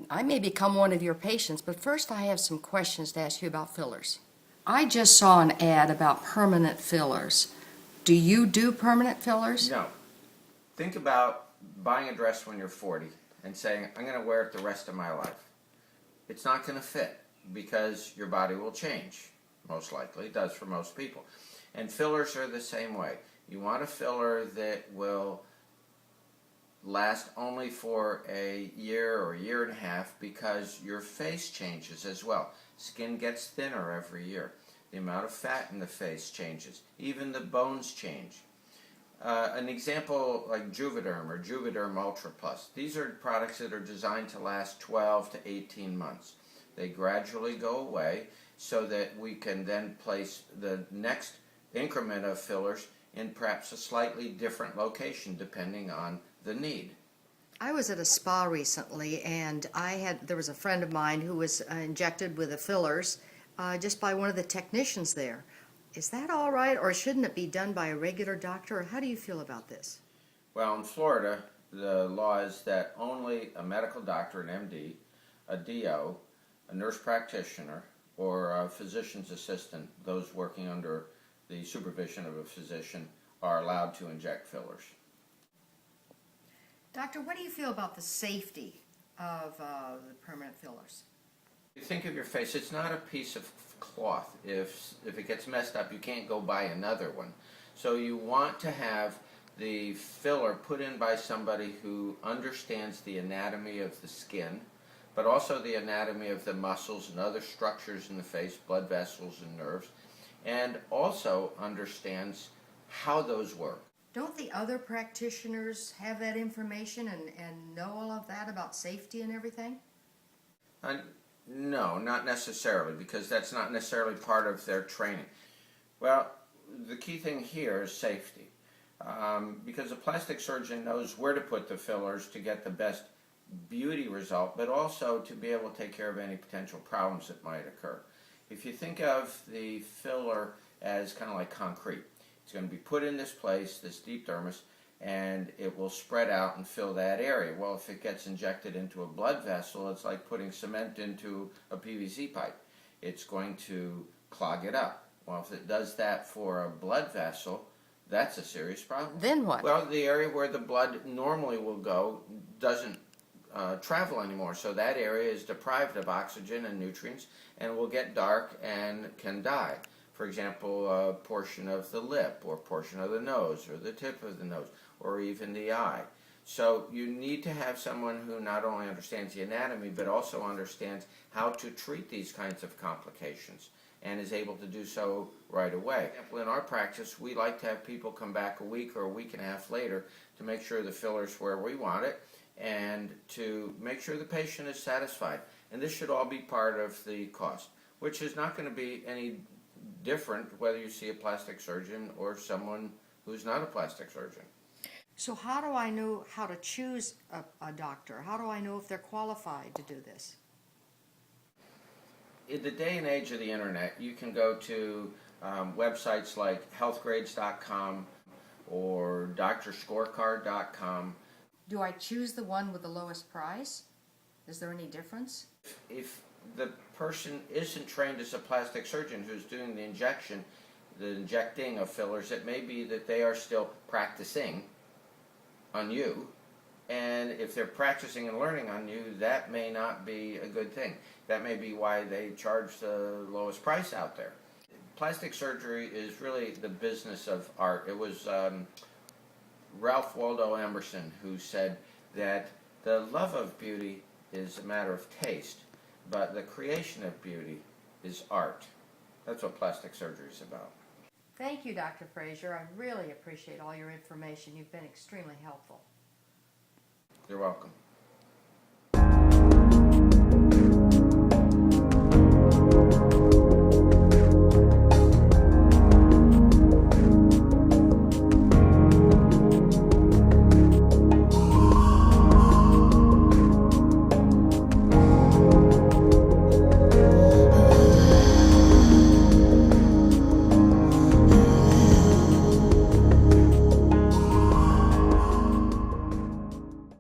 I may become one of your patients, but first I have some questions to ask you about fillers. I just saw an ad about permanent fillers. Do you do permanent fillers? No. Think about buying a dress when you're 40 and saying, I'm going to wear it the rest of my life. It's not going to fit because your body will change, most likely. It does for most people. And fillers are the same way. You want a filler that will last only for a year or a year and a half because your face changes as well. Skin gets thinner every year. The amount of fat in the face changes. Even the bones change. An example like Juvederm or Juvederm Ultra Plus. These are products that are designed to last 12 to 18 months. They gradually go away so that we can then place the next increment of fillers in perhaps a slightly different location depending on the need. I was at a spa recently, and there was a friend of mine who was injected with the fillers just by one of the technicians there. Is that all right, or shouldn't it be done by a regular doctor, or how do you feel about this? Well, in Florida, the law is that only a medical doctor, an MD, a DO, a nurse practitioner, or a physician's assistant, those working under the supervision of a physician, are allowed to inject fillers. Doctor, what do you feel about the safety of the permanent fillers? You think of your face, it's not a piece of cloth. If it gets messed up, you can't go buy another one. So you want to have the filler put in by somebody who understands the anatomy of the skin, but also the anatomy of the muscles and other structures in the face, blood vessels and nerves, and also understands how those work. Don't the other practitioners have that information and know all of that about safety and everything? No, not necessarily, because that's not necessarily part of their training. Well, the key thing here is safety, because a plastic surgeon knows where to put the fillers to get the best beauty result, but also to be able to take care of any potential problems that might occur. If you think of the filler as kind of like concrete, it's going to be put in this place, this deep dermis, and it will spread out and fill that area. Well, if it gets injected into a blood vessel, it's like putting cement into a PVC pipe. It's going to clog it up. Well, if it does that for a blood vessel, that's a serious problem. Then what? Well, the area where the blood normally will go doesn't travel anymore, so that area is deprived of oxygen and nutrients and will get dark and can die. For example, a portion of the lip, or a portion of the nose, or the tip of the nose, or even the eye. So you need to have someone who not only understands the anatomy, but also understands how to treat these kinds of complications, and is able to do so right away. In our practice, we like to have people come back a week or a week and a half later to make sure the filler's where we want it, and to make sure the patient is satisfied. And this should all be part of the cost, which is not going to be any different whether you see a plastic surgeon or someone who's not a plastic surgeon. So how do I know how to choose a doctor? How do I know if they're qualified to do this? In the day and age of the internet, you can go to websites like healthgrades.com or doctorscorecard.com. Do I choose the one with the lowest price? Is there any difference? If the person isn't trained as a plastic surgeon who's doing the injecting of fillers, it may be that they are still practicing on you, and if they're practicing and learning on you, that may not be a good thing. That may be why they charge the lowest price out there. Plastic surgery is really the business of art. It was Ralph Waldo Emerson who said that the love of beauty is a matter of taste, but the creation of beauty is art. That's what plastic surgery is about. Thank you, Dr. Frazier. I really appreciate all your information. You've been extremely helpful. You're welcome.